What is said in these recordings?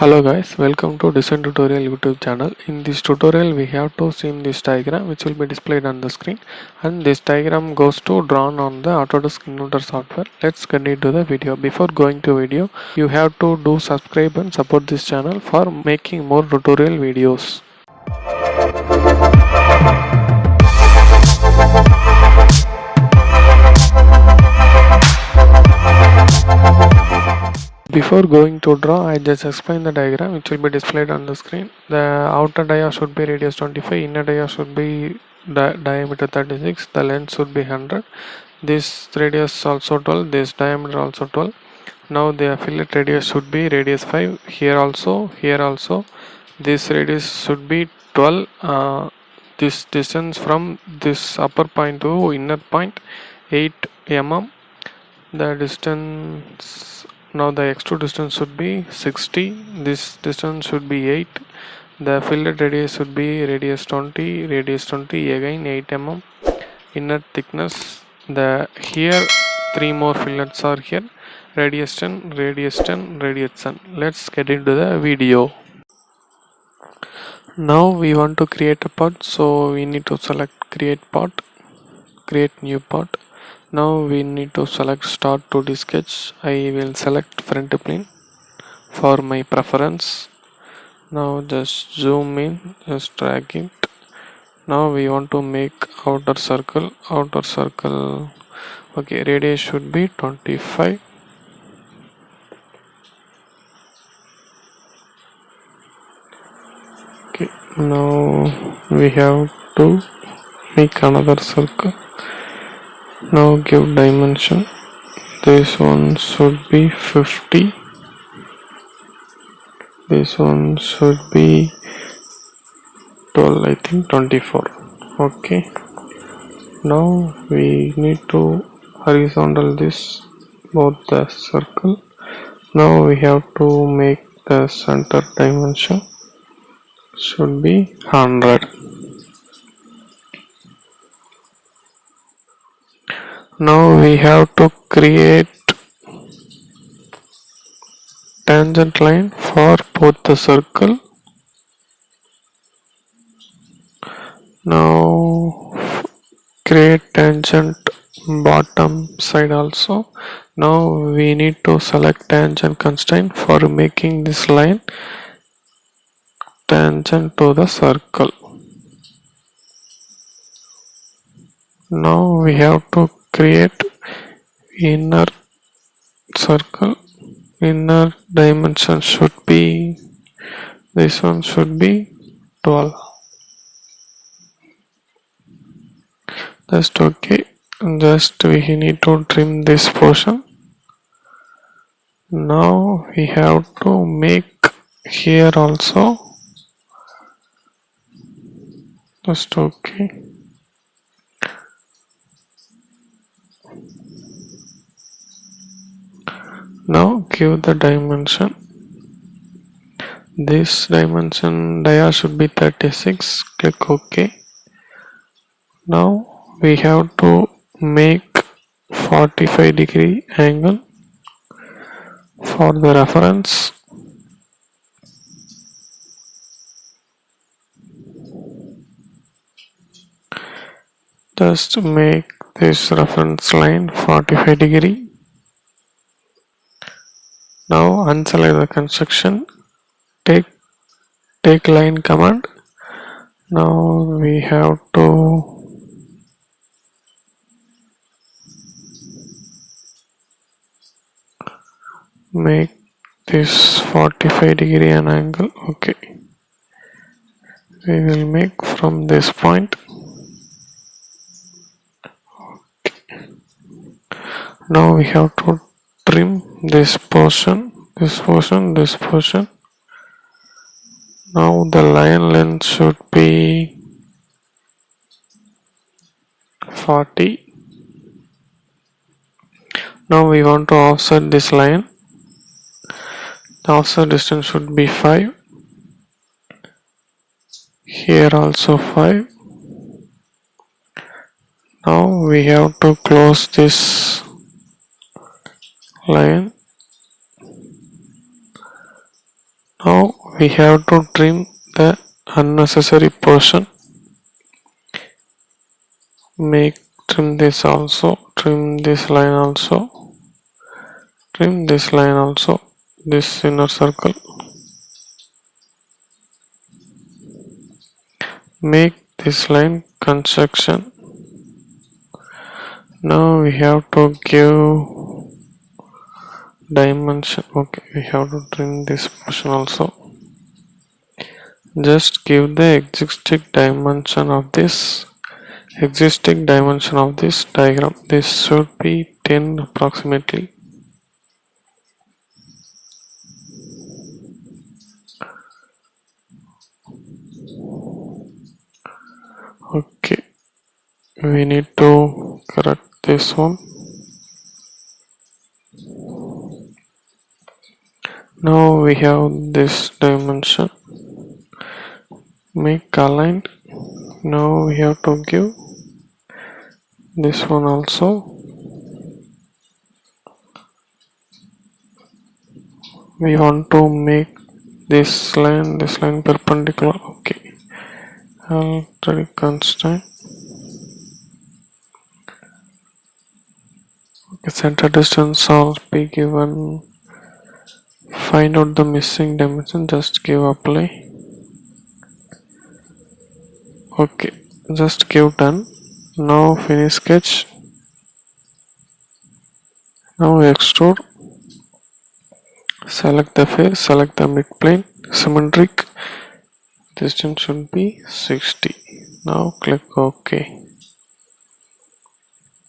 Hello guys, welcome to Design Tutorial YouTube channel. In this tutorial we have to see this diagram which will be displayed on the screen, and this diagram goes to drawn on the Autodesk Inventor software. Let's get into the video. Before going to video, you have to do subscribe and support this channel for making more tutorial videos. Before going to draw, I just explain the diagram which will be displayed on the screen. The outer dia should be radius 25, inner dia should be diameter 36, the length should be 100. This radius also 12, this diameter also 12. Now the fillet radius should be radius 5, here also. This radius should be 12. This distance from this upper point to inner point 8 mm. The distance, now the extrude distance should be 60, this distance should be 8, the fillet radius should be radius 20, again 8 mm. Inner thickness, the here 3 more fillets are here, radius 10, radius 10, radius 10. Let's get into the video. Now we want to create a part, so we need to select create part, create new part. Now we need to select start 2D sketch. I will select front plane for my preference. Now just zoom in, just drag it. Now we want to make outer circle. Okay, radius should be 25. Okay, now we have to make another circle. Now give dimension, this one should be 50, this one should be 12, I think 24. Okay, now we need to horizontal this both the circle. Now we have to make the center dimension should be 100. Now we have to create tangent line for both the circle. Now create tangent bottom side also. Now we need to select tangent constraint for making this line tangent to the circle. Now we have to create inner circle. Inner dimension should be, this one should be 12. Just okay. Just we need to trim this portion. Now we have to make here also. Just okay. Now give the dimension. This dimension dia should be 36. Click OK. Now we have to make 45-degree angle for the reference. Just make this reference line 45-degree. Now unselect the construction, take line command. Now we have to make this 45-degree an angle. Okay, we will make from this point. Okay. Now we have to trim this portion. Now the line length should be 40. Now we want to offset this line. The offset distance should be 5. Here also 5. Now we have to close this line. Now we have to trim the unnecessary portion. Trim this also, trim this line also, trim this line also, this inner circle. Make this line construction. Now we have to give dimension. Okay, we have to trim this portion also. Just give the existing dimension of this diagram. This should be 10 approximately. Okay, we need to correct this one. Now we have this dimension. Make aligned. Now we have to give this one also. We want to make this line perpendicular. Okay, already constant. Okay, center distance shall be given. Find out the missing dimension. Just give apply. Okay, just give done. Now finish sketch. Now extrude. Select the face, select the midplane, symmetric. Distance should be 60. Now click OK.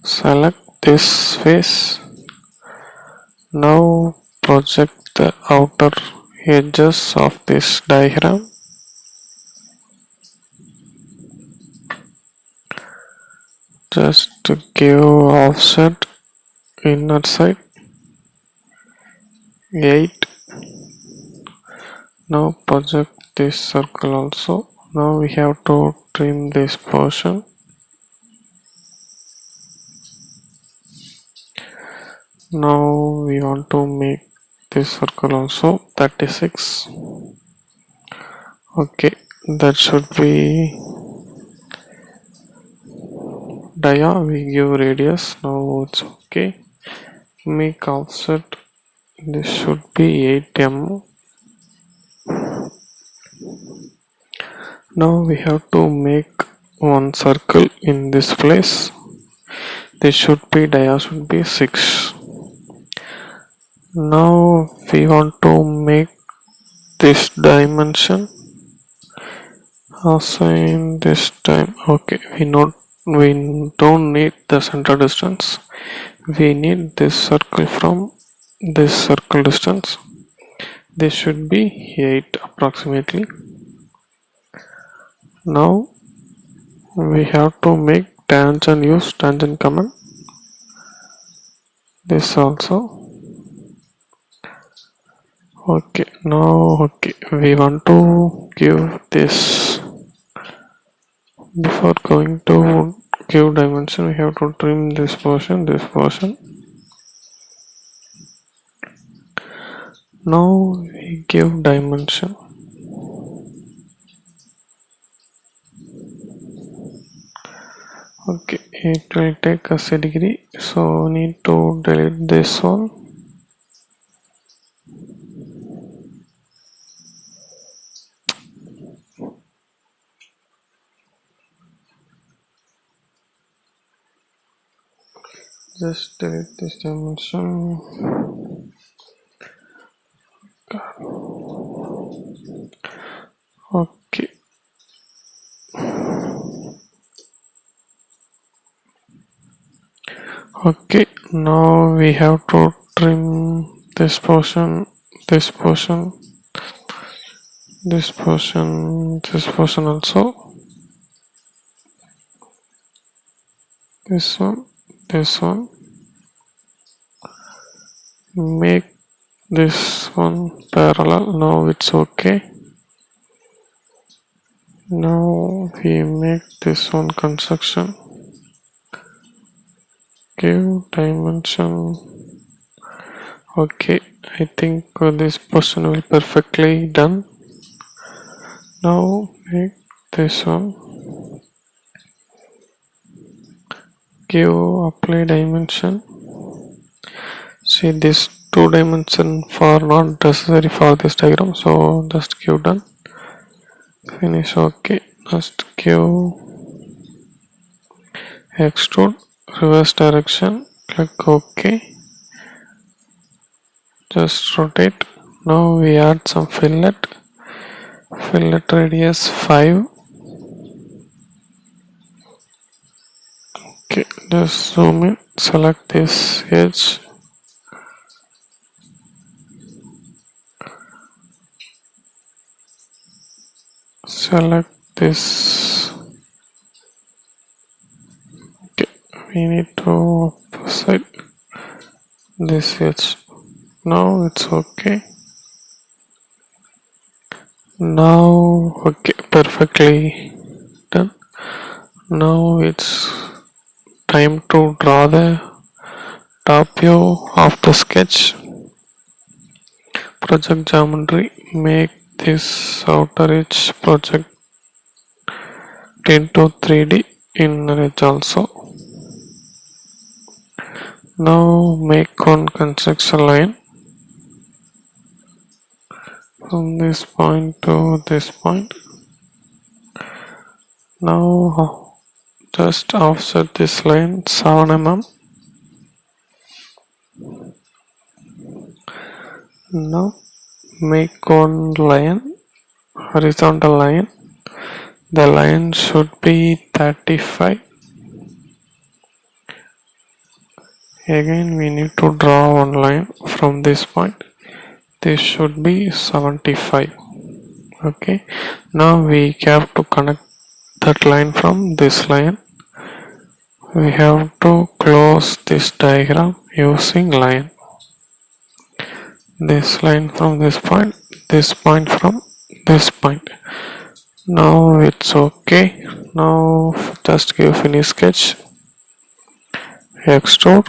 Select this face. Now project the outer edges of this diagram. Just to give offset inner side 8. Now project this circle also. Now we have to trim this portion. Now we want to make this circle also 36. Okay, that should be dia. We give radius. Now it's okay. Make offset. This should be 8 mm. Now we have to make one circle in this place. This should be dia should be 6. Now we want to make this dimension. Assign this time. Okay, we don't need the center distance. We need this circle from this circle distance. This should be 8 approximately. Now we have to make tangent, use tangent command. This also. Okay, now we want to give this. Before going to give dimension, we have to trim this portion. Now we give dimension. Okay, it will take us a degree, so need to delete this one. Just delete this dimension. Okay. Okay, now we have to trim this portion also. This one. Make this one parallel. Now it's okay. Now we make this one construction. Give dimension Okay, I think this portion will perfectly done. Now make this one, give apply dimension. See, this 2 dimension for not necessary for this diagram, so just give done. Finish. Okay, just give extrude reverse direction, click OK, just rotate. Now we add some fillet radius 5. Okay, just zoom in, select this edge, select this. Okay, we need to opposite this edge. Now it's okay. Now okay, perfectly done. Now it's time to draw the top view of the sketch. Project geometry, make this outer edge project into 3D inner edge also. Now make one construction line from this point to this point. Now just offset this line 7 mm. Now make one line, horizontal line. The line should be 35. Again we need to draw one line from this point. This should be 75. Okay, now we have to connect that line from this line. We have to close this diagram using line. This line from this point from this point. Now it's okay. Now just give finish sketch, extrude,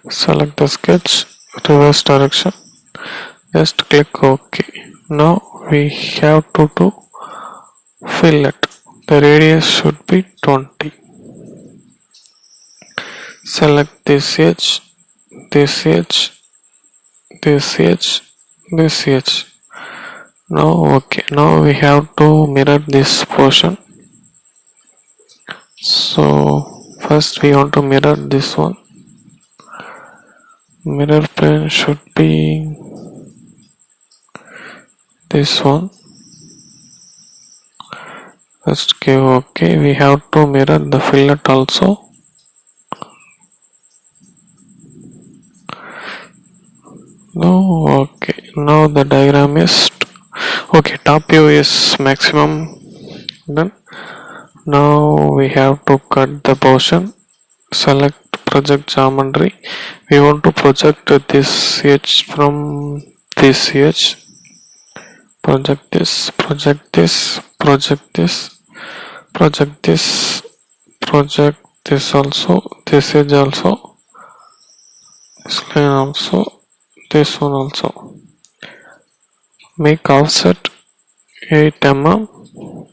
select the sketch, reverse direction, just click OK. Now we have to do fillet. The radius should be 20. Select this edge, this edge, this edge, this edge. Now okay, now we have to mirror this portion. So first we want to mirror this one. Mirror plane should be this one. Just give okay. We have to mirror the fillet also. No, okay. Now the diagram is okay. Top view is maximum done. Now we have to cut the portion. Select project geometry. We want to project this edge from this edge. Project this, project this, project this, project this, project this also, this edge also, this line also, this one also. Make offset 8 mm.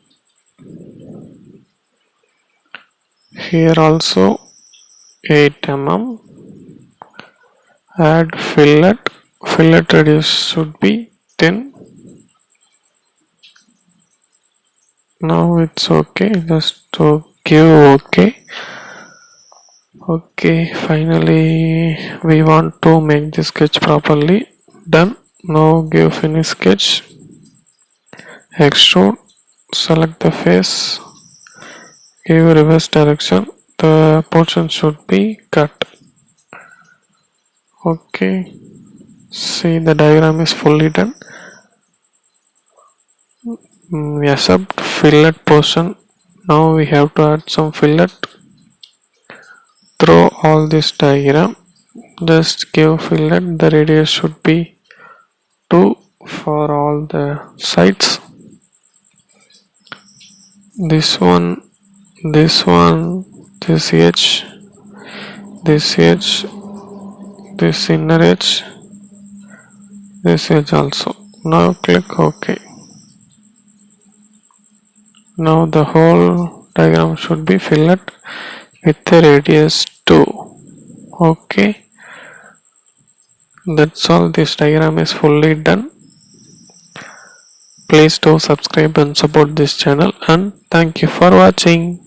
Here also 8 mm. Add fillet. Fillet radius should be 10. Now it's okay. Just to give okay. Okay, finally we want to make the sketch properly. Done. Now give finish sketch, extrude, select the face, give reverse direction. The portion should be cut. Okay, see the diagram is fully done. Except fillet portion. Now we have to add some fillet through all this diagram. Just give fillet. The radius should be 2 for all the sides. This one, this one, this edge, this inner edge, this edge also. Now click OK. Now the whole diagram should be filled with a radius 2. Okay, that's all. This diagram is fully done. Please do subscribe and support this channel, and thank you for watching.